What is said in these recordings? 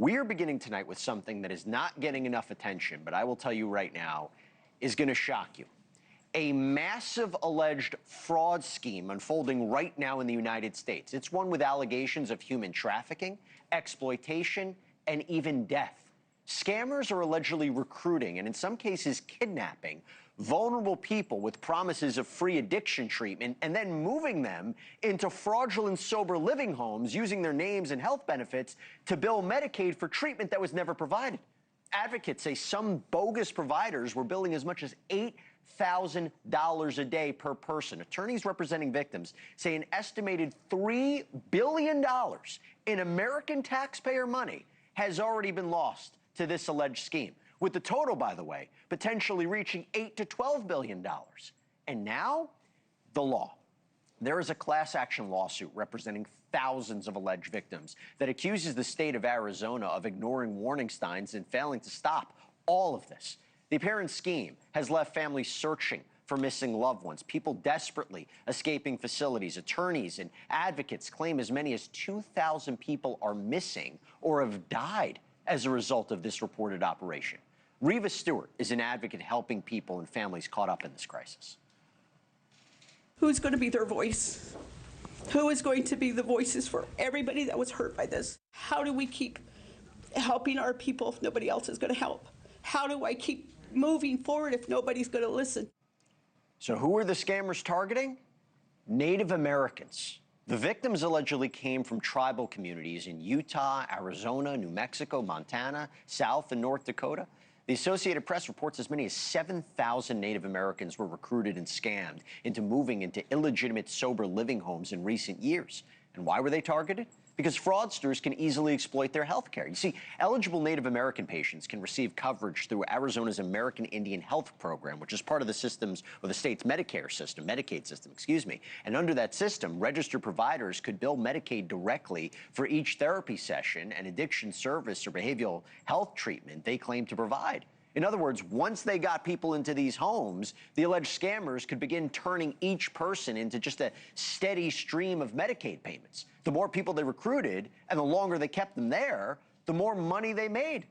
We are beginning tonight with something that is not getting enough attention, but I will tell you right now, is going to shock you. A massive alleged fraud scheme unfolding right now in the United States. It's one with allegations of human trafficking, exploitation, and even death. Scammers are allegedly recruiting, and in some cases kidnapping, vulnerable people with promises of free addiction treatment and then moving them into fraudulent sober living homes using their names and health benefits to bill Medicaid for treatment that was never provided. Advocates say some bogus providers were billing as much as $8,000 a day per person. Attorneys representing victims say an estimated $3 billion in American taxpayer money has already been lost to this alleged scheme, with the total, by the way, potentially reaching $8 to $12 billion. And now, the law. There is a class action lawsuit representing thousands of alleged victims that accuses the state of Arizona of ignoring warning signs and failing to stop all of this. The apparent scheme has left families searching for missing loved ones, people desperately escaping facilities. Attorneys and advocates claim as many as 2,000 people are missing or have died as a result of this reported operation. Reva Stewart is an advocate helping people and families caught up in this crisis. Who's going to be their voice? Who is going to be the voices for everybody that was hurt by this? How do we keep helping our people if nobody else is going to help? How do I keep moving forward if nobody's going to listen? So who are the scammers targeting? Native Americans. The victims allegedly came from tribal communities in Utah, Arizona, New Mexico, Montana, South and North Dakota. The Associated Press reports as many as 7,000 Native Americans were recruited and scammed into moving into illegitimate sober living homes in recent years. And why were they targeted? Because fraudsters can easily exploit their health care. You see, eligible Native American patients can receive coverage through Arizona's American Indian Health Program, which is part of the system's, or the state's Medicaid system, excuse me. And under that system, registered providers could bill Medicaid directly for each therapy session and addiction service or behavioral health treatment they claim to provide. In other words, once they got people into these homes, the alleged scammers could begin turning each person into just a steady stream of Medicaid payments. The more people they recruited and the longer they kept them there, the more money they made.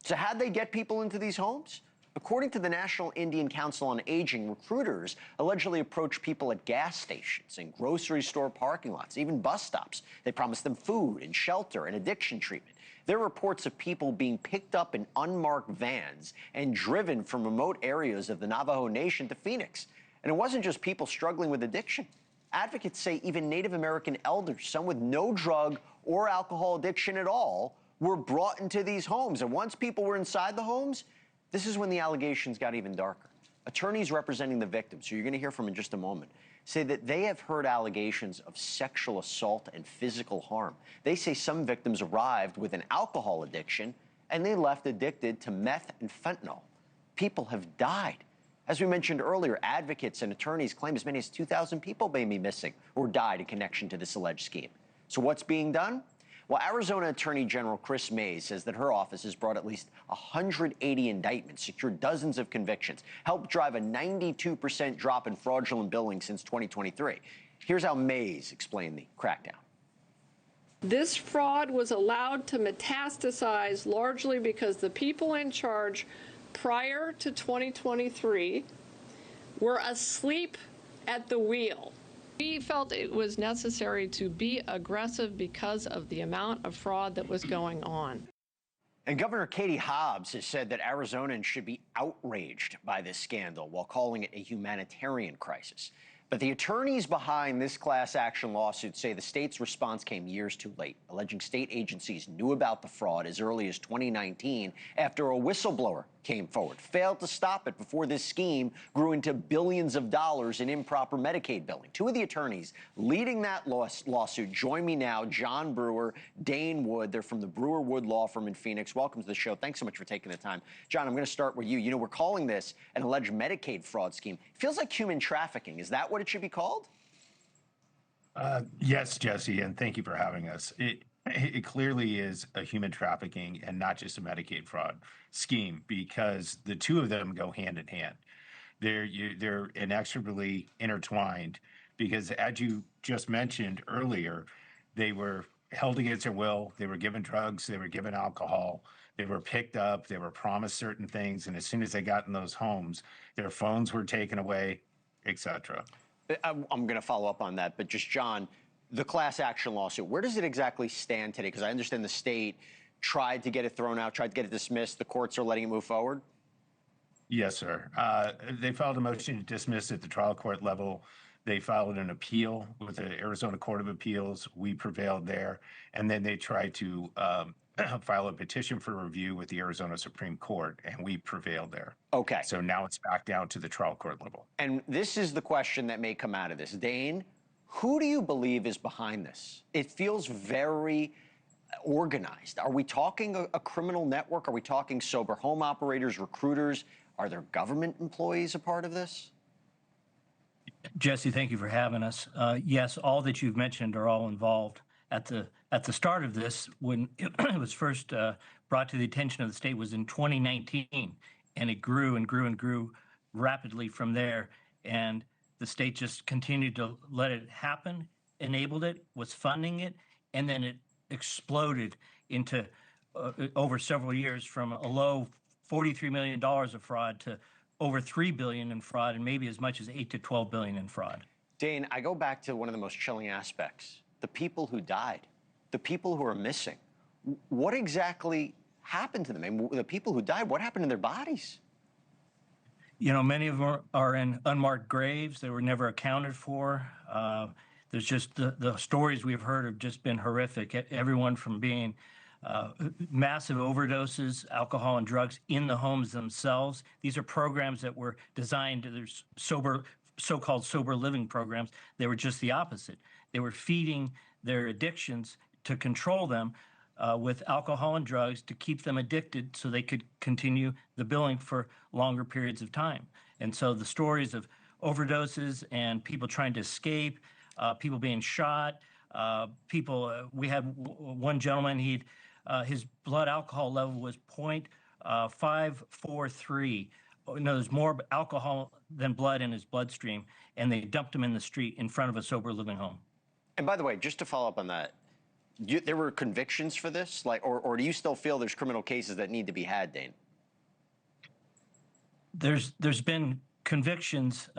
So how'd they get people into these homes? According to the National Indian Council on Aging, recruiters allegedly approached people at gas stations and grocery store parking lots, even bus stops. They promised them food and shelter and addiction treatment. There are reports of people being picked up in unmarked vans and driven from remote areas of the Navajo Nation to Phoenix. And it wasn't just people struggling with addiction. Advocates say even Native American elders, some with no drug or alcohol addiction at all, were brought into these homes. And once people were inside the homes, this is when the allegations got even darker. Attorneys representing the victims, who you're going to hear from in just a moment, say that they have heard allegations of sexual assault and physical harm. They say some victims arrived with an alcohol addiction and they left addicted to meth and fentanyl. People have died. As we mentioned earlier, advocates and attorneys claim as many as 2,000 people may be missing or died in connection to this alleged scheme. So what's being done? Well, Arizona Attorney General Chris Mays says that her office has brought at least 180 indictments, secured dozens of convictions, helped drive a 92% drop in fraudulent billing since 2023. Here's how Mays explained the crackdown. This fraud was allowed to metastasize largely because the people in charge prior to 2023 were asleep at the wheel. We felt it was necessary to be aggressive because of the amount of fraud that was going on. And Governor Katie Hobbs has said that Arizonans should be outraged by this scandal while calling it a humanitarian crisis. But the attorneys behind this class action lawsuit say the state's response came years too late, alleging state agencies knew about the fraud as early as 2019 after a whistleblower came forward, failed to stop it before this scheme grew into billions of dollars in improper Medicaid billing. Two of the attorneys leading that lawsuit join me now, John Brewer, Dane Wood. They're from the Brewer Wood Law Firm in Phoenix. Welcome to the show. Thanks so much for taking the time. John, I'm going to start with you. You know, we're calling this an alleged Medicaid fraud scheme. It feels like human trafficking. Is that what it should be called? Yes, Jesse, and thank you for having us. It clearly is a human trafficking and not just a Medicaid fraud scheme, because the two of them go hand in hand. They're inextricably intertwined because, as you just mentioned earlier, they were held against their will. They were given drugs, they were given alcohol, they were picked up, they were promised certain things, and as soon as they got in those homes, their phones were taken away, etc. I'm going to follow up on that, but just John, the class action lawsuit, where does it exactly stand today? Because I understand the state tried to get it thrown out, tried to get it dismissed. The courts are letting it move forward. Yes, sir. They filed a motion to dismiss at the trial court level. They filed an appeal with the Arizona Court of Appeals. We prevailed there. And then they tried to file a petition for review with the Arizona Supreme Court, and we prevailed there. Okay. So now it's back down to the trial court level. And this is the question that may come out of this. Dane, who do you believe is behind this? It feels very organized. Are we talking a criminal network? Are we talking sober home operators, recruiters? Are there government employees a part of this? Jesse, thank you for having us. Yes, all that you've mentioned are all involved. At the start of this, when it was first brought to the attention of the state, was in 2019, and it grew and grew and grew rapidly from there. And the state just continued to let it happen, enabled it, was funding it, and then it exploded into over several years from a low $43 million of fraud to over $3 billion in fraud, and maybe as much as $8 to $12 billion in fraud. Dane, I go back to one of the most chilling aspects: the people who died, the people who are missing. What exactly happened to them? And the people who died, what happened to their bodies? You know, many of them are in unmarked graves. They were never accounted for. There's just the stories we've heard have just been horrific. Everyone from being massive overdoses, alcohol and drugs in the homes themselves. These are programs that were designed, there's so-called sober living programs. They were just the opposite. They were feeding their addictions to control them with alcohol and drugs to keep them addicted so they could continue the billing for longer periods of time. And so the stories of overdoses and people trying to escape, people being shot, we had one gentleman, his blood alcohol level was 0.543. No, there's more alcohol than blood in his bloodstream, and they dumped him in the street in front of a sober living home. And by the way, just to follow up on that, there were convictions for this, or do you still feel there's criminal cases that need to be had, Dane? There's been convictions,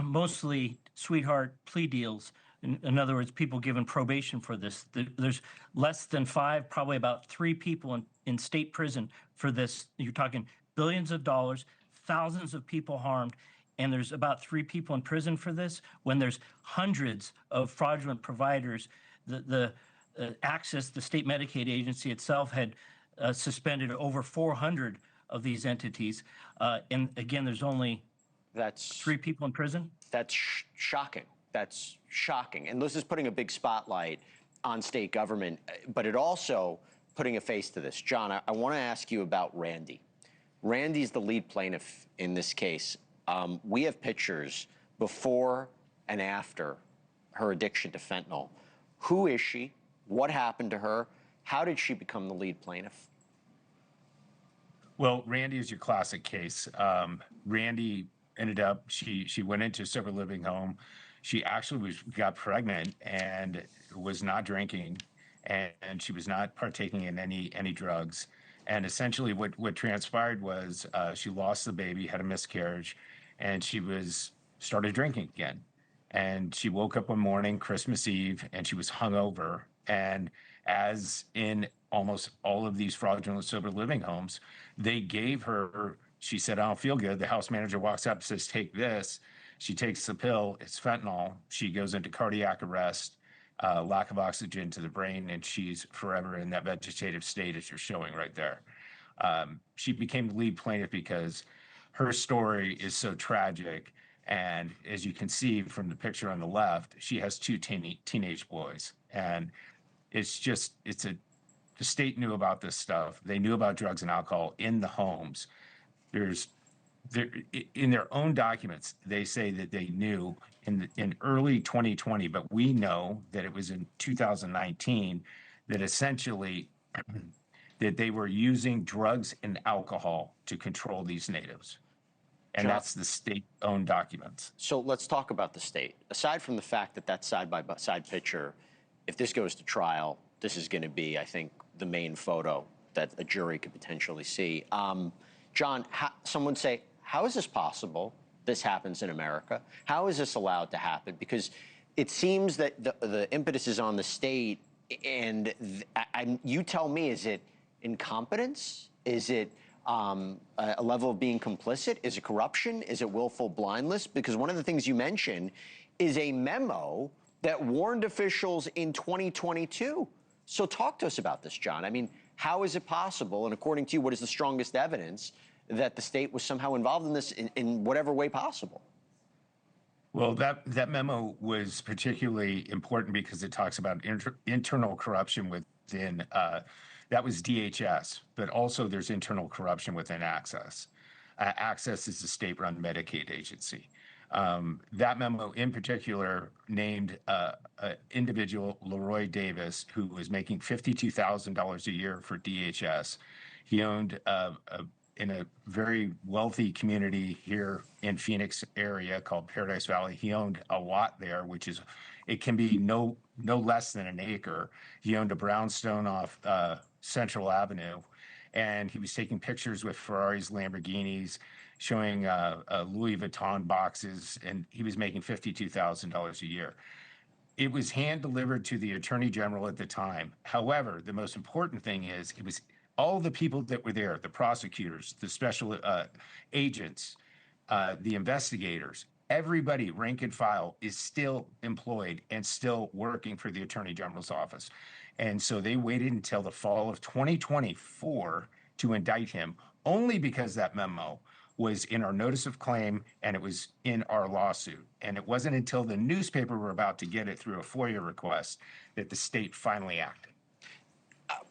mostly sweetheart plea deals. In other words, people given probation for this. There's less than 5, probably about 3 people in state prison for this. You're talking billions of dollars, thousands of people harmed, and there's about 3 people in prison for this, when there's hundreds of fraudulent providers. The Access, the state Medicaid agency itself, had suspended over 400 of these entities. And again, there's only 3 people in prison. That's shocking. That's shocking. And this is putting a big spotlight on state government, but it also putting a face to this. John, I want to ask you about Randy. Randy's the lead plaintiff in this case. We have pictures before and after her addiction to fentanyl. Who is she? What happened to her? How did she become the lead plaintiff? Well, Randy is your classic case. Randy ended up, she went into a sober living home. She actually got pregnant and was not drinking, and she was not partaking in any drugs. And essentially what transpired was she lost the baby, had a miscarriage, and she started drinking again. And she woke up one morning, Christmas Eve, and she was hungover. And as in almost all of these fraudulent sober living homes, they gave her, she said, "I don't feel good." The house manager walks up and says, "Take this." She takes the pill, it's fentanyl. She goes into cardiac arrest, lack of oxygen to the brain, and she's forever in that vegetative state as you're showing right there. She became the lead plaintiff because her story is so tragic. And as you can see from the picture on the left, she has 2 teenage boys. And the state knew about this stuff. They knew about drugs and alcohol in the homes. In their own documents, they say that they knew in early 2020, but we know that it was in 2019 that essentially that they were using drugs and alcohol to control these natives. And John, that's the state-owned documents. So let's talk about the state. Aside from the fact that side-by-side picture, if this goes to trial, this is going to be, I think, the main photo that a jury could potentially see. John, someone say, how is this possible? This happens in America. How is this allowed to happen? Because it seems that the impetus is on the state, and you tell me, is it incompetence? Is it a level of being complicit? Is it corruption? Is it willful blindness? Because one of the things you mentioned is a memo that warned officials in 2022. So talk to us about this, John. I mean, how is it possible? And according to you, what is the strongest evidence that the state was somehow involved in this in whatever way possible? Well, that memo was particularly important because it talks about internal corruption within, that was DHS, but also there's internal corruption within Access. Access is a state-run Medicaid agency. That memo in particular named an individual, Leroy Davis, who was making $52,000 a year for DHS. He owned in a very wealthy community here in Phoenix area called Paradise Valley. He owned a lot there, which is, it can be no less than an acre. He owned a brownstone off Central Avenue, and he was taking pictures with Ferraris, Lamborghinis, showing Louis Vuitton boxes, and he was making $52,000 a year. It was hand delivered to the Attorney General at the time. However, the most important thing is it was all the people that were there, the prosecutors, the special agents, the investigators, everybody, rank and file, is still employed and still working for the Attorney General's office. And so they waited until the fall of 2024 to indict him, only because that memo was in our notice of claim and it was in our lawsuit. And it wasn't until the newspaper were about to get it through a FOIA request that the state finally acted.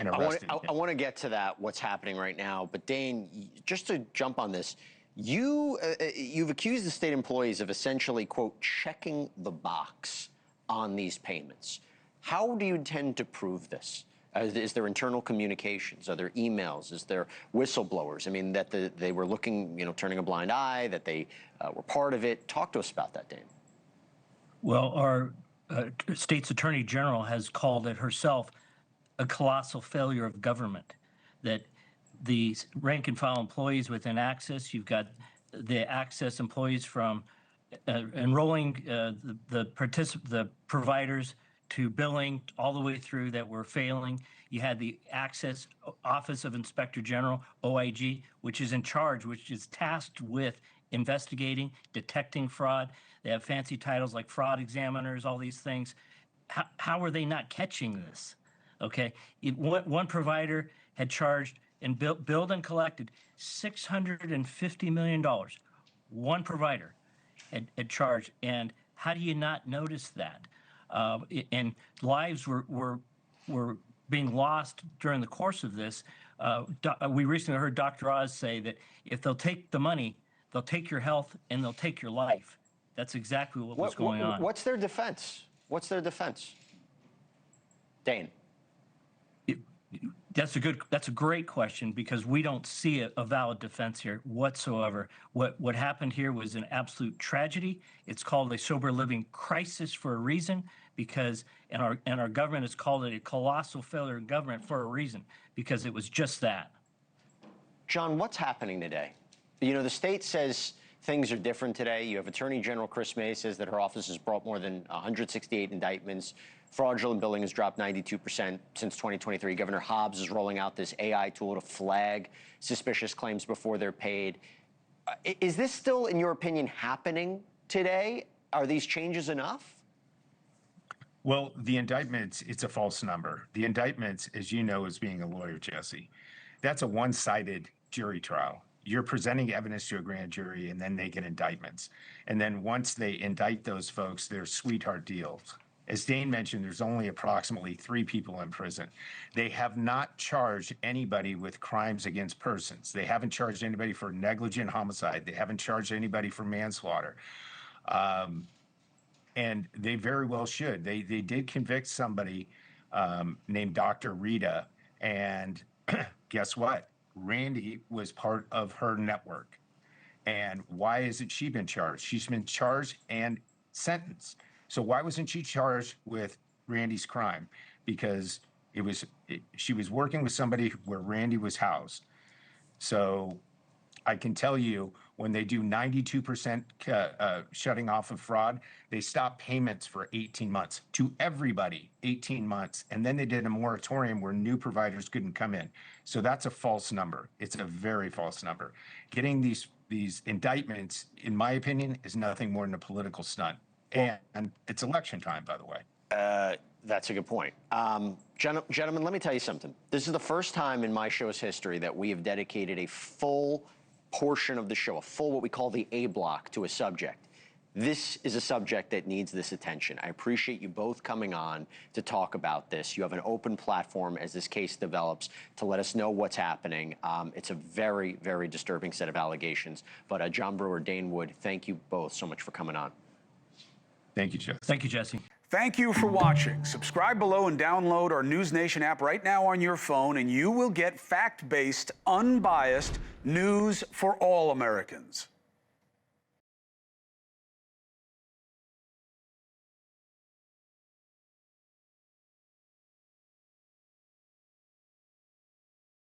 I want to get to that, what's happening right now. But Dane, just to jump on this, you've accused the state employees of essentially, quote, checking the box on these payments. How do you intend to prove this? Is there internal communications? Are there emails? Is there whistleblowers? I mean, that they were looking, turning a blind eye, that they were part of it. Talk to us about that, Dane. Well, our state's attorney general has called it herself a colossal failure of government, that the rank and file employees within Access, you've got the Access employees from enrolling the providers to billing all the way through that were failing. You had the Access Office of Inspector General, OIG, which is in charge, which is tasked with investigating, detecting fraud. They have fancy titles like fraud examiners, all these things. How are they not catching this? Okay, one provider had charged and billed and collected $650 million. One provider had charged, and how do you not notice that? And lives were being lost during the course of this. We recently heard Dr. Oz say that if they'll take the money, they'll take your health and they'll take your life. That's exactly what was going on. What's their defense? What's their defense? Dane. That's a great question, because we don't see a valid defense here whatsoever. What happened here was an absolute tragedy. It's called a sober living crisis for a reason, because and our government has called it a colossal failure of government for a reason, because it was just that. John, what's happening today? The state says things are different today. You have Attorney General Chris May says that her office has brought more than 168 indictments. Fraudulent billing has dropped 92% since 2023. Governor Hobbs is rolling out this AI tool to flag suspicious claims before they're paid. Is this still, in your opinion, happening today? Are these changes enough? Well, the indictments, it's a false number. The indictments, as you know, as being a lawyer, Jesse, that's a one-sided jury trial. You're presenting evidence to a grand jury, and then they get indictments. And then once they indict those folks, they're sweetheart deals. As Dane mentioned, there's only approximately 3 people in prison. They have not charged anybody with crimes against persons. They haven't charged anybody for negligent homicide. They haven't charged anybody for manslaughter. And they very well should. They did convict somebody named Dr. Rita, and guess what? Randy was part of her network. And why hasn't she been charged? She's been charged and sentenced. So why wasn't she charged with Randy's crime? Because She was working with somebody where Randy was housed. So I can tell you, when they do 92% shutting off of fraud, they stop payments for 18 months to everybody, 18 months. And then they did a moratorium where new providers couldn't come in. So that's a false number. It's a very false number. Getting these indictments, in my opinion, is nothing more than a political stunt. And it's election time, by the way. That's a good point. Gentlemen, let me tell you something. This is the first time in my show's history that we have dedicated a full portion of the show, a full what we call the A block, to a subject. This is a subject that needs this attention. I appreciate you both coming on to talk about this. You have an open platform as this case develops to let us know what's happening. It's a very, very disturbing set of allegations. But John Brewer, Dane Wood, thank you both so much for coming on. Thank you, Jesse. Thank you, Jesse. Thank you for watching. Subscribe below and download our NewsNation app right now on your phone, and you will get fact-based, unbiased news for all Americans.